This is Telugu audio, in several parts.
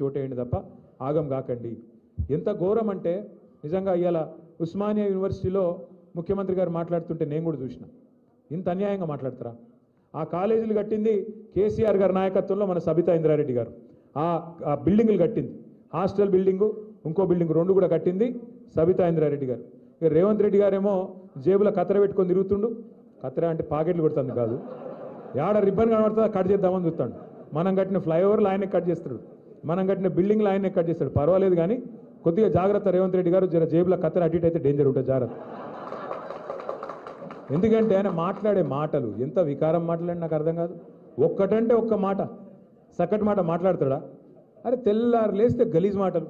చోటేయండి తప్ప ఆగం కాకండి. ఎంత ఘోరం అంటే నిజంగా ఇవాళ ఉస్మానియా యూనివర్సిటీలో ముఖ్యమంత్రి గారు మాట్లాడుతుంటే నేను కూడా చూసిన. ఇంత అన్యాయంగా మాట్లాడతారా? ఆ కాలేజీలు కట్టింది కేసీఆర్ గారి నాయకత్వంలో మన సబితా ఇంద్రారెడ్డి గారు. ఆ బిల్డింగులు కట్టింది, హాస్టల్ బిల్డింగు ఇంకో బిల్డింగ్ రెండు కూడా కట్టింది సబితా ఇంద్రారెడ్డి గారు. ఇక రేవంత్ రెడ్డి గారేమో జేబులో కత్తెర పెట్టుకొని తిరుగుతుండు. కత్తెర అంటే పాకెట్లు కొడుతుంది కాదు, యాడ రిబ్బన్ కనబడుతుందా కట్ చేద్దామని చూస్తాడు. మనం కట్టిన ఫ్లైఓవర్లు ఆయనే కట్ చేస్తాడు, మనం కట్టిన బిల్డింగ్లు ఆయనే కట్ చేస్తాడు. పర్వాలేదు కానీ కొద్దిగా జాగ్రత్త రేవంత్ రెడ్డి గారు. జర జేబులో కత్తెర అటు ఇటు అయితే డేంజర్ ఉంటుంది, జాగ్రత్త. ఎందుకంటే ఆయన మాట్లాడే మాటలు ఎంత వికారం మాట్లాడి నాకు అర్థం కాదు. ఒక్కటంటే ఒక్క మాట సక్కటి మాట మాట్లాడతాడా? అరే తెల్లారు లేస్తే గలీజ్ మాటలు.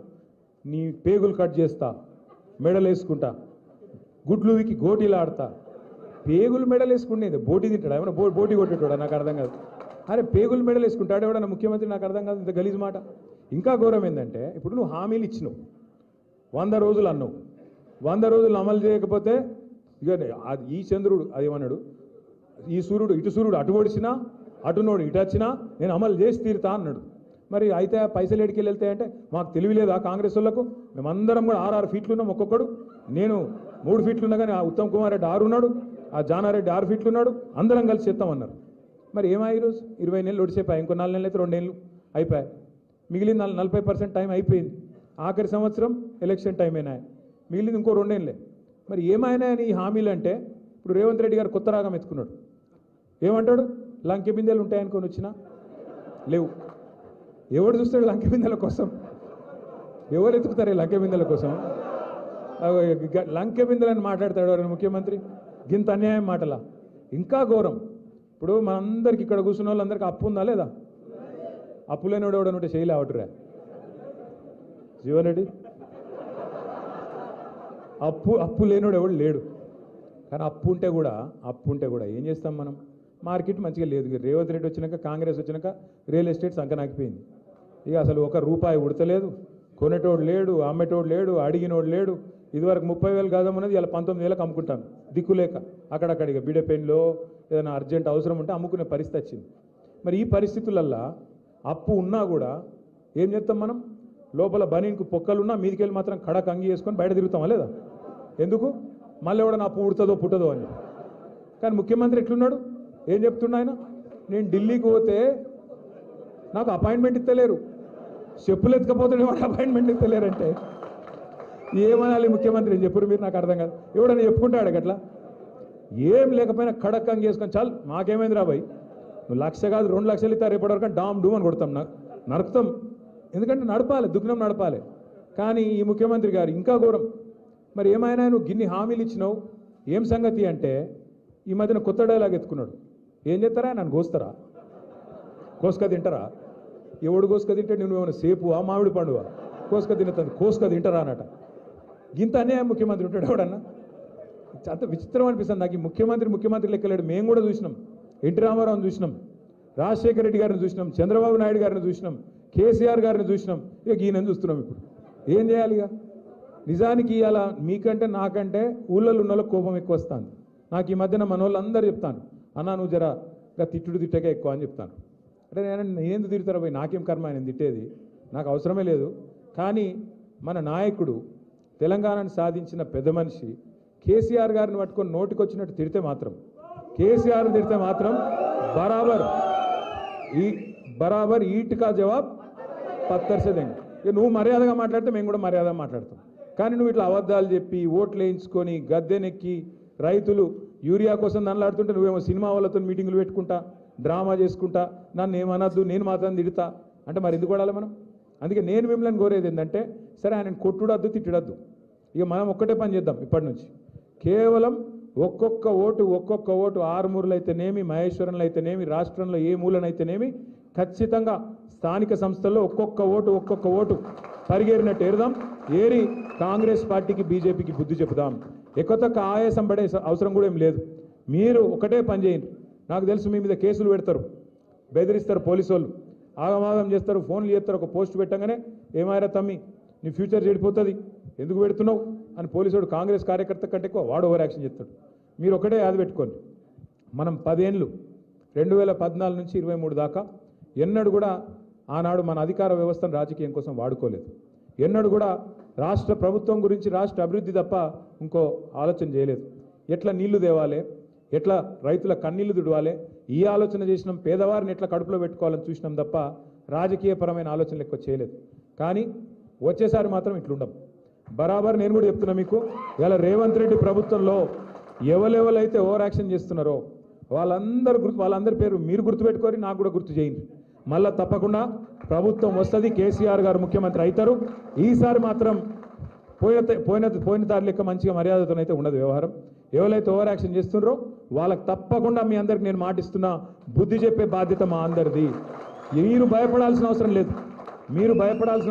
నీ పేగులు కట్ చేస్తా, మెడలు వేసుకుంటా, గుడ్లు వికి గోటీలు ఆడతా. పేగులు మెడలు వేసుకుంటేది బోటి తింటాడా? ఏమన్నా బోటి కొట్టేటాడా? నాకు అర్థం కాదు. అరే పేగులు మెడలు వేసుకుంటాడు ఎవడన్నా ముఖ్యమంత్రి? నాకు అర్థం కాదు ఇంత గలీజ్ మాట. ఇంకా ఘోరం ఏంటంటే ఇప్పుడు నువ్వు హామీలు ఇచ్చినావు, 100 రోజులు అన్నావు, 100 రోజులు అమలు చేయకపోతే ఇక ఈ చంద్రుడు అదేమన్నాడు, ఈ సూర్యుడు ఇటు సూర్యుడు అటు ఒడిచినా అటునోడు ఇటు వచ్చినా నేను అమలు చేసి తీరుతా అన్నాడు. మరి అయితే పైసలు ఎడికెళ్ళి వెళ్తాయంటే మాకు తెలియలేదా కాంగ్రెస్ వాళ్ళకు? మేమందరం కూడా 6 ఫీట్లు ఉన్నాం ఒక్కొక్కడు. నేను 3 ఫీట్లు ఉన్నా కానీ ఆ ఉత్తమ్ కుమార్ రెడ్డి 6 ఉన్నాడు, ఆ జానారెడ్డి 6 ఫీట్లు ఉన్నాడు, అందరం కలిసి చేస్తామన్నారు. మరి ఏమా ఈరోజు 20 నెలలు ఒడిసేపాయి, ఇంకో 4 నెలలు అయితే 2 నెలలు అయిపోయాయి. మిగిలిన 40% టైం అయిపోయింది. ఆఖరి సంవత్సరం ఎలక్షన్ టైం అయినా మిగిలింది ఇంకో 2 నెలలే. మరి ఏమైనా అని ఈ హామీలు అంటే ఇప్పుడు రేవంత్ రెడ్డి గారు కొత్త రాగం ఎత్తుకున్నాడు. ఏమంటాడు? లంకె బిందెలు ఉంటాయనుకొని వచ్చినా లేవు. ఎవడు చూస్తాడు లంకె బిందెల కోసం? ఎవరు ఎత్తుకుతారు ఈ లంకె బిందెల కోసం? లంకె బిందెలని మాట్లాడతాడు ఎవరైనా ముఖ్యమంత్రి? గింత అన్యాయం మాటలా. ఇంకా ఘోరం. ఇప్పుడు మనందరికి ఇక్కడ కూర్చున్న వాళ్ళందరికీ అప్పు ఉందా లేదా? అప్పు లేనివాడు ఎవడని ఉంటే చేయలే అవటరా జీవన్ రెడ్డి? అప్పు లేనివాడు ఎవడు లేడు. కానీ అప్పు ఉంటే కూడా ఏం చేస్తాం మనం? మార్కెట్ మంచిగా లేదు. రేవంత్ రెడ్డి వచ్చినాక, కాంగ్రెస్ వచ్చినాక రియల్ ఎస్టేట్ సంకనాకిపోయింది. ఇక అసలు ₹1 ఉడతలేదు, కొనేటోడు లేడు, అమ్మేటోడు లేడు, అడిగినోడు లేడు. ఇదివరకు 30,000 గజం ఇలా 19,000కి అమ్ముకుంటాను దిక్కులేక. అక్కడక్కడ ఇక బిడపెన్లో ఏదైనా అర్జెంట్ అవసరం ఉంటే అమ్ముకునే పరిస్థితి వచ్చింది. మరి ఈ పరిస్థితులల్లో అప్పు ఉన్నా కూడా ఏం చేస్తాం మనం? లోపల బనీన్కు పొక్కలున్నా మీదికెళ్ళి మాత్రం కడక అంగి వేసుకొని బయట తిరుగుతామా లేదా? ఎందుకు? మళ్ళీ ఎవడన్నా అప్పు ఉడుతుందో పుట్టదో అని. కానీ ముఖ్యమంత్రి ఎట్లున్నాడు? ఏం చెప్తున్నా ఆయన? నేను ఢిల్లీకి పోతే నాకు అపాయింట్మెంట్ ఇస్తలేరు, చెప్పులు ఎత్తుకపోతే అపాయింట్మెంట్ ఇస్తలేరంటే ఏమనాలి ముఖ్యమంత్రి? ఏం చెప్పరు మీరు? నాకు అర్థం కాదు. ఎవడన్నా చెప్పుకుంటాడు అట్లా? ఏం లేకపోయినా కడక్ అంగి వేసుకొని చాలు మాకేమైంది రాబాయి, నువ్వు 1,00,000 కాదు 2 లక్షలు ఇస్తా రేపటివరకు డామ్ డూమ్ అని కొడతాం, నరుకుతాం. ఎందుకంటే నడపాలి, దుగ్నం నడపాలి. కానీ ఈ ముఖ్యమంత్రి గారు ఇంకా ఘోరం. మరి ఏమైనా నువ్వు గిన్ని హామీలు ఇచ్చినావు, ఏం సంగతి అంటే ఈ మధ్యన కొత్త డైలాగ్ ఎత్తుకున్నాడు. ఏం చేస్తారా? నన్ను కోస్తారా? కోసుక తింటారా? ఎవడు కోసుక తింటే నువ్వు ఏమైనా సేపువా మామిడి పండువా? కోసుక తింటుంది, కోసుక తింటారా అన్నట. గింత అన్యాయం ముఖ్యమంత్రి ఉంటాడు ఎవడన్నా? అంత విచిత్రం అనిపిస్తుంది నాకు. ఈ ముఖ్యమంత్రి లెక్కలేడు. మేము కూడా చూసినాం, ఎన్టీ రామారావుని చూసినాం, రాజశేఖర రెడ్డి గారిని చూసినాం, చంద్రబాబు నాయుడు గారిని చూసినాం, కేసీఆర్ గారిని చూసినాం, ఇక ఈయనని చూస్తున్నాం. ఇప్పుడు ఏం చేయాలి? ఇక నిజానికి ఇవాళ మీకంటే నాకంటే ఊళ్ళలో ఉన్న వాళ్ళకి కోపం ఎక్కువ వస్తుంది. నాకు ఈ మధ్యన మన వాళ్ళు అందరూ చెప్తాను, అన్నా నువ్వు జర తిట్టకే ఎక్కువ అని చెప్తాను. అంటే నేనెందుకు తిడతారా పోయి, నాకేం కర్మ ఆయన తిట్టేది, నాకు అవసరమే లేదు. కానీ మన నాయకుడు, తెలంగాణను సాధించిన పెద్ద మనిషి కేసీఆర్ గారిని పట్టుకొని నోటికొచ్చినట్టు తిడితే మాత్రం, కేసీఆర్ని తిడితే మాత్రం బరాబర్ ఈట్కా జవాబ్ పత్తర్ సే దేంగే. ఇక నువ్వు మర్యాదగా మాట్లాడితే మేము కూడా మర్యాదగా మాట్లాడతాం. కానీ నువ్వు ఇట్లా అబద్ధాలు చెప్పి ఓట్లు వేయించుకొని గద్దెనెక్కి రైతులు యూరియా కోసం నన్నులాడుతుంటే నువ్వేమో సినిమా వాళ్ళతో మీటింగులు పెట్టుకుంటా, డ్రామా చేసుకుంటా, నన్ను ఏమనద్దు నేను మాత్రం తిడతా అంటే మరి ఎందుకు పడాలి మనం? అందుకే నేను మిమ్మల్ని కోరేది ఏంటంటే, సరే ఆయన కొట్టుడద్దు తిట్టడద్దు, ఇక మనం ఒక్కటే పని చేద్దాం. ఇప్పటి నుంచి కేవలం ఒక్కొక్క ఓటు ఆరుమూరులు అయితేనేమి, మహేశ్వరంలో అయితేనేమి, రాష్ట్రంలో ఏ మూలనైతేనేమి ఖచ్చితంగా స్థానిక సంస్థల్లో ఒక్కొక్క ఓటు పరిగేరినట్టు ఏరుదాం. ఏరి కాంగ్రెస్ పార్టీకి, బీజేపీకి బుద్ధి చెబుదాం. ఎక్కువ ఆయాసం పడే అవసరం కూడా ఏం లేదు. మీరు ఒకటే పని చేయండి. నాకు తెలుసు మీ మీద కేసులు పెడతారు, బెదిరిస్తారు పోలీసు వాళ్ళు, ఆగమాగం చేస్తారు, ఫోన్లు చేస్తారు. ఒక పోస్ట్ పెట్టగానే ఏమారా తమ్మి నీ ఫ్యూచర్ చెడిపోతుంది, ఎందుకు పెడుతున్నావు అని పోలీసుడు కాంగ్రెస్ కార్యకర్త కంటే ఎక్కువ వాడు ఓవర్ యాక్షన్ చేస్తాడు. మీరు ఒకటే యాద పెట్టుకోండి, మనం 10 ఏళ్ళు 2014 నుంచి 23 దాకా ఎన్నడూ కూడా ఆనాడు మన అధికార వ్యవస్థను రాజకీయం కోసం వాడుకోలేదు. ఎన్నడూ కూడా రాష్ట్ర ప్రభుత్వం గురించి, రాష్ట్ర అభివృద్ధి తప్ప ఇంకో ఆలోచన చేయలేదు. ఎట్లా నీళ్లు తేవాలి, ఎట్లా రైతుల కన్నీళ్లు తుడవాలి, ఈ ఆలోచన చేసినాం. పేదవారిని ఎట్లా కడుపులో పెట్టుకోవాలని చూసినాం తప్ప రాజకీయపరమైన ఆలోచనలు ఎక్కువ చేయలేదు. కానీ వచ్చేసారి మాత్రం ఇట్లుండం. బరాబర్ నేను కూడా చెప్తున్నా మీకు, ఇలా రేవంత్ రెడ్డి ప్రభుత్వంలో ఎవరెవరైతే ఓవర్ యాక్షన్ చేస్తున్నారో వాళ్ళందరి పేరు మీరు గుర్తుపెట్టుకొని నాకు కూడా గుర్తు చేయండి. మళ్ళా తప్పకుండా ప్రభుత్వం వస్తుంది, కేసీఆర్ గారు ముఖ్యమంత్రి అవుతారు. ఈసారి మాత్రం పోయిన తారీ లెక్క మంచిగా మర్యాదతోనైతే ఉండదు వ్యవహారం. ఎవరైతే ఓవర్ యాక్షన్ చేస్తున్నారో వాళ్ళకి తప్పకుండా మీ అందరికి నేను మాటిస్తున్నా, బుద్ధి చెప్పే బాధ్యత మా అందరిది. మీరు భయపడాల్సిన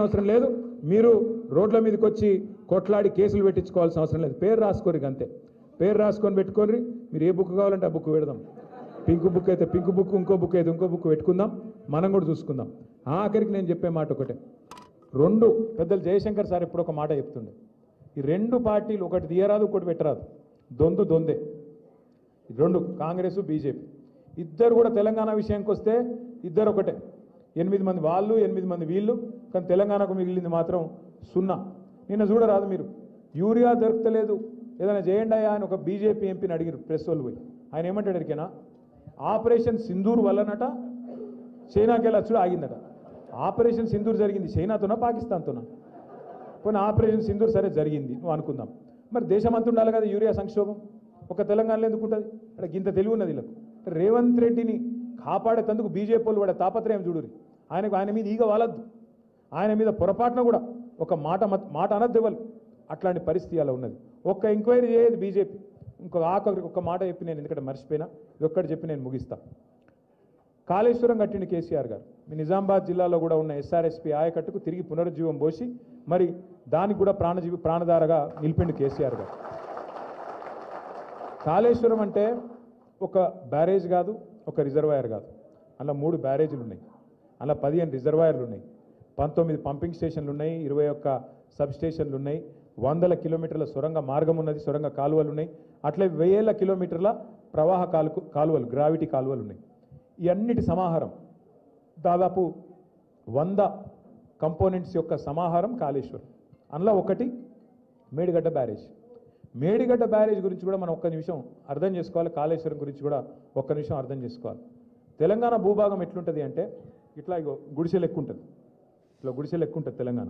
అవసరం లేదు, మీరు రోడ్ల మీదకి వచ్చి కొట్లాడి కేసులు పెట్టించుకోవాల్సిన అవసరం లేదు. పేరు రాసుకోరు అంతే, పేరు రాసుకొని పెట్టుకోర్రి. మీరు ఏ బుక్ కావాలంటే ఆ బుక్ పెడదాం. పింక్ బుక్ అయితే పింక్ బుక్, ఇంకో బుక్ అయితే ఇంకో బుక్ పెట్టుకుందాం, మనం కూడా చూసుకుందాం. ఆఖరికి నేను చెప్పే మాట ఒకటే, రెండు పెద్దలు జయశంకర్ సార్ ఎప్పుడు ఒక మాట చెప్తుండే, ఈ రెండు పార్టీలు ఒకటి తీయరాదు ఒకటి పెట్టరాదు, దొందే. రెండు కాంగ్రెస్ బీజేపీ ఇద్దరు కూడా తెలంగాణ విషయానికి వస్తే ఇద్దరు ఒకటే. 8 మంది వాళ్ళు, 8 మంది వీళ్ళు, కానీ తెలంగాణకు మిగిలింది మాత్రం 0. నిన్న చూడరాదు మీరు, యూరియా దొరకలేదు ఏదైనా చేయండి అని ఒక బీజేపీ ఎంపీని అడిగారు ప్రెస్ వాళ్ళు పోయి. ఆయన ఏమంటాడు ఎరికేనా, ఆపరేషన్ సింధూర్ వల్లనట చైనాకి వెళ్ళి వచ్చుడు ఆగిందట. ఆపరేషన్ సింధూర్ జరిగింది చైనాతోనా పాకిస్తాన్తోనా? పోనీ ఆపరేషన్ సింధూర్ సరే జరిగింది నువ్వు అనుకుందాం, మరి దేశమంతా ఉండాలి కదా యూరియా సంక్షోభం. ఒక తెలంగాణలో ఎందుకు ఉంటుంది? అంటే ఇంత తెలివి ఉన్నది వీళ్ళకు. రేవంత్ రెడ్డిని కాపాడేందుకు బీజేపీ వాళ్ళు పడే తాపత్రయం చూడురి. ఆయన మీద ఈగ వాలద్దు, ఆయన మీద పొరపాటున కూడా ఒక మాట అనద్దు ఇవ్వాలి. అట్లాంటి పరిస్థితి అలా ఉన్నది. ఒక్క ఎంక్వైరీ చేయదు బీజేపీ. ఆఖరికి ఒక్క మాట చెప్పి నేను ఎందుకంటే మర్చిపోయినా, ఇది ఒక్కటి చెప్పి నేను ముగిస్తా. కాళేశ్వరం కట్టిండి కేసీఆర్ గారు. మీ నిజామాబాద్ జిల్లాలో కూడా ఉన్న ఎస్ఆర్ఎస్పీ ఆయకట్టుకు తిరిగి పునరుజ్జీవం పోసి మరి దానికి కూడా ప్రాణధారగా నిలిపిండు కేసీఆర్ గారు. కాళేశ్వరం అంటే ఒక బ్యారేజ్ కాదు, ఒక రిజర్వాయర్ కాదు. అలా 3 బ్యారేజీలు ఉన్నాయి, అలా 15 రిజర్వాయర్లు ఉన్నాయి, 19 పంపింగ్ స్టేషన్లు ఉన్నాయి, 21 సబ్ స్టేషన్లు ఉన్నాయి, 100 కిలోమీటర్ల సొరంగ మార్గం ఉన్నది, సొరంగ కాలువలు ఉన్నాయి, అట్లే 1000 కిలోమీటర్ల ప్రవాహ కాలువలు, గ్రావిటీ కాలువలు ఉన్నాయి. ఈ అన్నిటి సమాహారం దాదాపు 100 కంపోనెంట్స్ యొక్క సమాహారం కాళేశ్వరం. అందులో ఒకటి మేడిగడ్డ బ్యారేజ్. మేడిగడ్డ బ్యారేజ్ గురించి కూడా మనం ఒక్క నిమిషం అర్థం చేసుకోవాలి. కాళేశ్వరం గురించి కూడా ఒక్క నిమిషం అర్థం చేసుకోవాలి. తెలంగాణ భూభాగం ఎట్లుంటుంది అంటే ఇట్లా గుడిసెలు ఎక్కువ ఉంటుంది, ఇట్లా గుడిసెలు ఎక్కువ ఉంటుంది తెలంగాణ.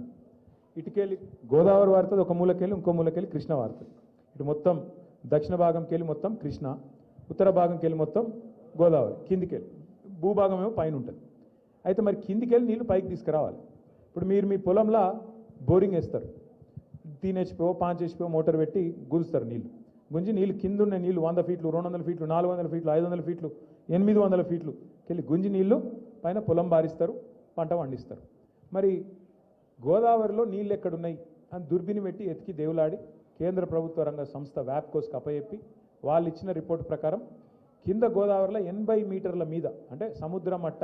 ఇటుకెళ్ళి గోదావరి వారుతుంది, ఒక మూలకెళ్ళి ఇంకో మూలకెళ్ళి కృష్ణ వారుతుంది. ఇటు మొత్తం దక్షిణ భాగంకి వెళ్ళి మొత్తం కృష్ణ, ఉత్తర భాగంకి వెళ్ళి మొత్తం గోదావరి, కిందికెళ్ళి భూభాగం ఏమో పైన ఉంటుంది. అయితే మరి కిందికెళ్ళి నీళ్ళు పైకి తీసుకురావాలి. ఇప్పుడు మీరు మీ పొలంలో బోరింగ్ వేస్తారు, 3 HP 5 HP మోటార్ పెట్టి గుంజుస్తారు నీళ్ళు. గుంజి నీళ్ళు కింద ఉన్న నీళ్ళు 100 ఫీట్లు, 200 ఫీట్లు, 400 ఫీట్లు, 500 ఫీట్లు, 800 ఫీట్లు వెళ్ళి గుంజి నీళ్ళు పైన పొలం బారిస్తారు, పంట పండిస్తారు. మరి గోదావరిలో నీళ్ళు ఎక్కడున్నాయి అని దుర్బిని పెట్టి ఎతికి దేవులాడి కేంద్ర ప్రభుత్వ రంగ సంస్థ వ్యాప్కోస్కి అప్పచెప్పి వాళ్ళు ఇచ్చిన రిపోర్ట్ ప్రకారం కింద గోదావరిలో 80 మీటర్ల మీద అంటే సముద్ర మట్ట